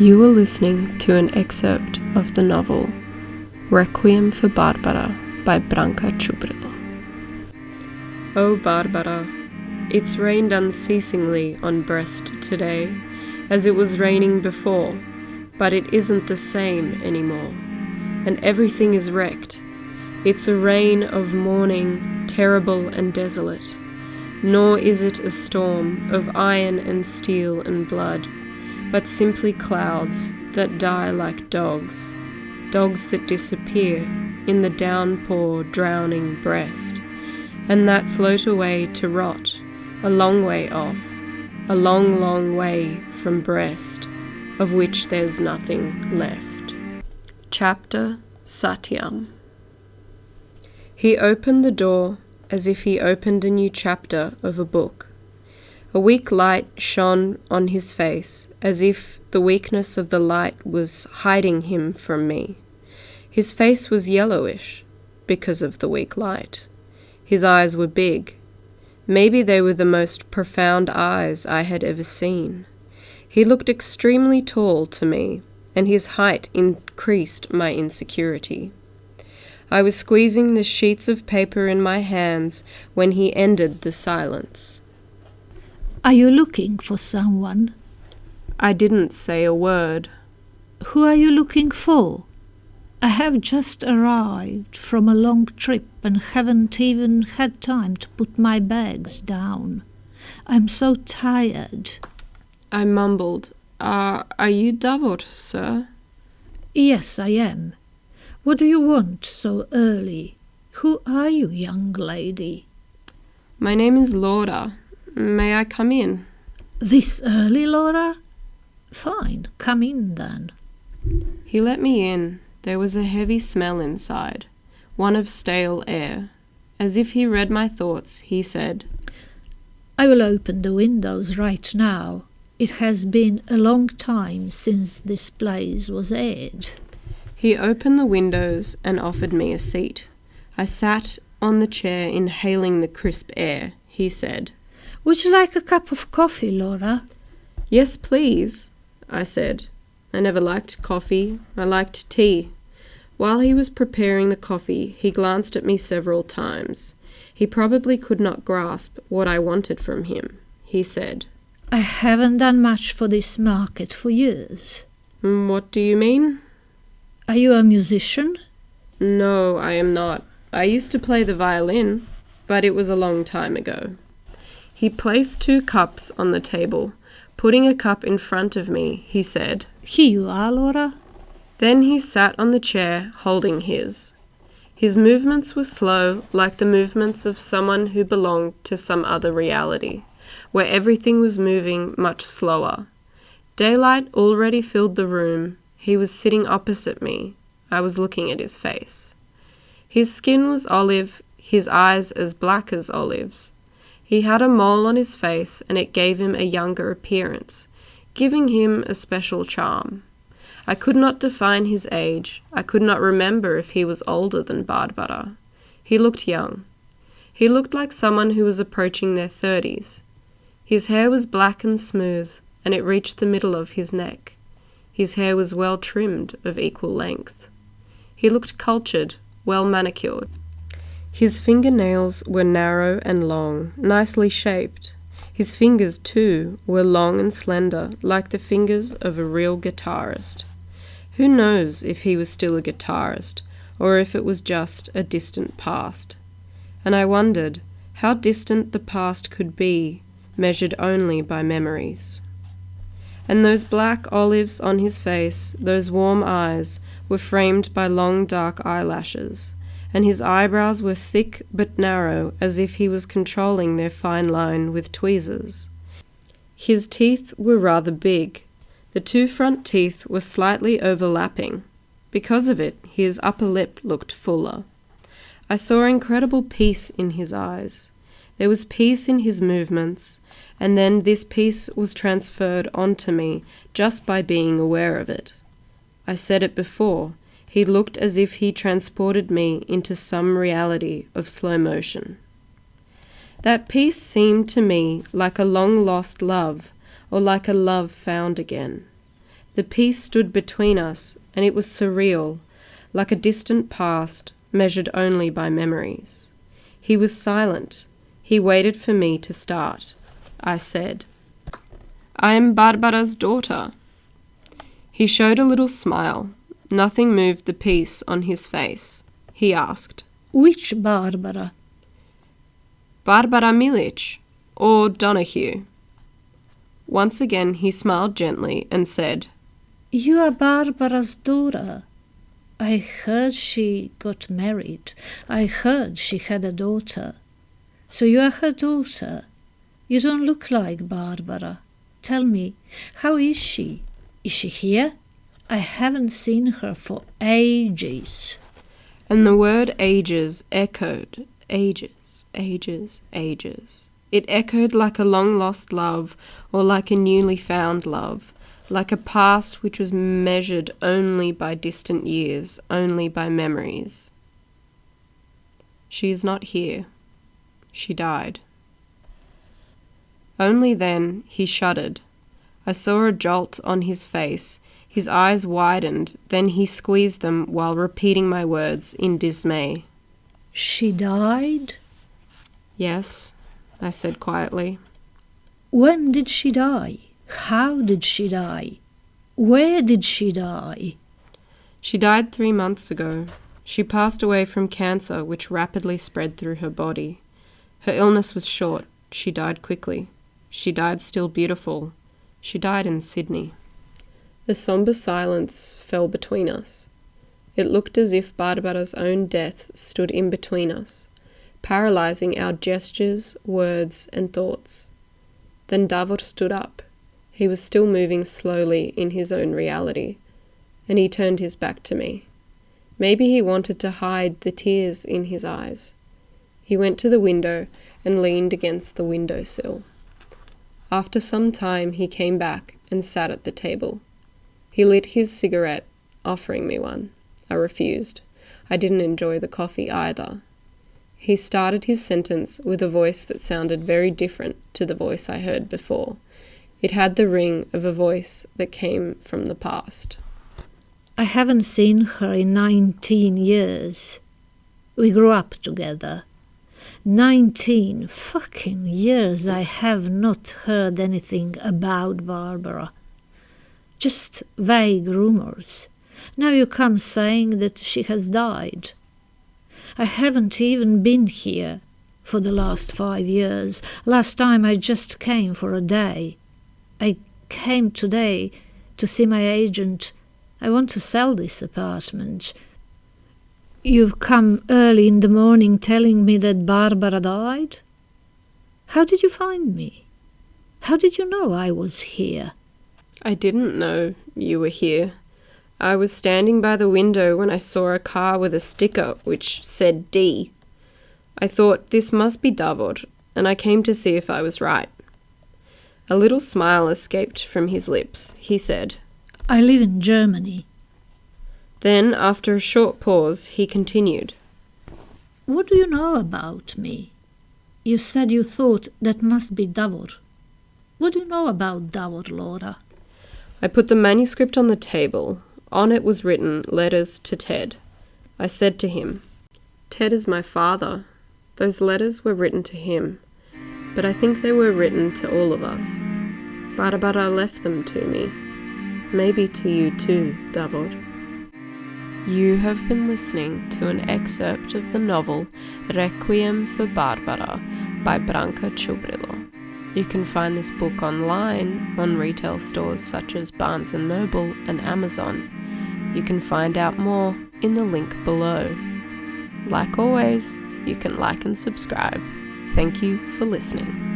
You were listening to an excerpt of the novel Requiem for Barbara by Branka Čubrilo. Oh Barbara, it's rained unceasingly on Brest today, as it was raining before, but it isn't the same anymore, and everything is wrecked. It's a rain of mourning, terrible and desolate, nor is it a storm of iron and steel and blood, but simply clouds that die like dogs, dogs that disappear in the downpour drowning Brest, and that float away to rot a long way off, a long, long way from Brest, of which there's nothing left. Chapter Satyam. He opened the door as if he opened a new chapter of a book. A weak light shone on his face, as if the weakness of the light was hiding him from me. His face was yellowish, because of the weak light. His eyes were big. Maybe they were the most profound eyes I had ever seen. He looked extremely tall to me, and his height increased my insecurity. I was squeezing the sheets of paper in my hands when he ended the silence. Are you looking for someone? I didn't say a word. Who are you looking for? I have just arrived from a long trip and haven't even had time to put my bags down. I'm so tired. I mumbled. Are you Davor, sir? Yes, I am. What do you want so early? Who are you, young lady? My name is Laura. May I come in? This early, Laura? Fine, come in then. He let me in. There was a heavy smell inside, one of stale air. As if he read my thoughts, he said, I will open the windows right now. It has been a long time since this place was aired. He opened the windows and offered me a seat. I sat on the chair inhaling the crisp air. He said, Would you like a cup of coffee, Laura? Yes, please, I said. I never liked coffee. I liked tea. While he was preparing the coffee, he glanced at me several times. He probably could not grasp what I wanted from him. He said, I haven't done much for this market for years. What do you mean? Are you a musician? No, I am not. I used to play the violin, but it was a long time ago. He placed 2 cups on the table. Putting a cup in front of me, he said, Here you are, Laura. Then he sat on the chair, holding his. His movements were slow, like the movements of someone who belonged to some other reality, where everything was moving much slower. Daylight already filled the room. He was sitting opposite me. I was looking at his face. His skin was olive, his eyes as black as olives. He had a mole on his face, and it gave him a younger appearance, giving him a special charm. I could not define his age. I could not remember if he was older than Barbara. He looked young. He looked like someone who was approaching their 30s. His hair was black and smooth, and it reached the middle of his neck. His hair was well trimmed, of equal length. He looked cultured, well manicured. His fingernails were narrow and long, nicely shaped. His fingers, too, were long and slender, like the fingers of a real guitarist. Who knows if he was still a guitarist, or if it was just a distant past? And I wondered how distant the past could be, measured only by memories. And those black olives on his face, those warm eyes, were framed by long dark eyelashes, and his eyebrows were thick but narrow, as if he was controlling their fine line with tweezers. His teeth were rather big. The 2 front teeth were slightly overlapping. Because of it, his upper lip looked fuller. I saw incredible peace in his eyes. There was peace in his movements, and then this peace was transferred onto me just by being aware of it. I said it before. He looked as if he transported me into some reality of slow motion. That peace seemed to me like a long-lost love, or like a love found again. The peace stood between us, and it was surreal, like a distant past measured only by memories. He was silent. He waited for me to start. I said, "I am Barbara's daughter." He showed a little smile. Nothing moved the peace on his face. He asked, "Which Barbara?" "Barbara Milic, or Donahue." Once again he smiled gently and said, "You are Barbara's daughter. I heard she got married. I heard she had a daughter. So you are her daughter. You don't look like Barbara. Tell me, how is she? Is she here? I haven't seen her for ages." And the word ages echoed, ages, ages, ages. It echoed like a long-lost love, or like a newly found love, like a past which was measured only by distant years, only by memories. She is not here. She died. Only then he shuddered. I saw a jolt on his face. His eyes widened, then he squeezed them while repeating my words in dismay. "She died?" "Yes," I said quietly. "When did she die? How did she die? Where did she die?" "She died 3 months ago. She passed away from cancer, which rapidly spread through her body. Her illness was short. She died quickly. She died still beautiful. She died in Sydney." A sombre silence fell between us. It looked as if Barbara's own death stood in between us, paralyzing our gestures, words, and thoughts. Then Davor stood up. He was still moving slowly in his own reality, and he turned his back to me. Maybe he wanted to hide the tears in his eyes. He went to the window and leaned against the windowsill. After some time he came back and sat at the table. He lit his cigarette, offering me one. I refused. I didn't enjoy the coffee either. He started his sentence with a voice that sounded very different to the voice I heard before. It had the ring of a voice that came from the past. "I haven't seen her in 19 years. We grew up together. 19 fucking years I have not heard anything about Barbara. Just vague rumors. Now you come saying that she has died. I haven't even been here for the last 5 years. Last time I just came for a day. I came today to see my agent. I want to sell this apartment. You've come early in the morning telling me that Barbara died? How did you find me? How did you know I was here?" "I didn't know you were here. I was standing by the window when I saw a car with a sticker which said D. I thought this must be Davor, and I came to see if I was right." A little smile escaped from his lips. He said, "I live in Germany." Then, after a short pause, he continued, "What do you know about me? You said you thought that must be Davor. What do you know about Davor, Laura?" I put the manuscript on the table. On it was written letters to Ted. I said to him, "Ted is my father. Those letters were written to him, but I think they were written to all of us. Barbara left them to me. Maybe to you too, Davor." You have been listening to an excerpt of the novel Requiem for Barbara by Branka Čubrilo. You can find this book online on retail stores such as Barnes & Noble and Amazon. You can find out more in the link below. Like always, you can like and subscribe. Thank you for listening.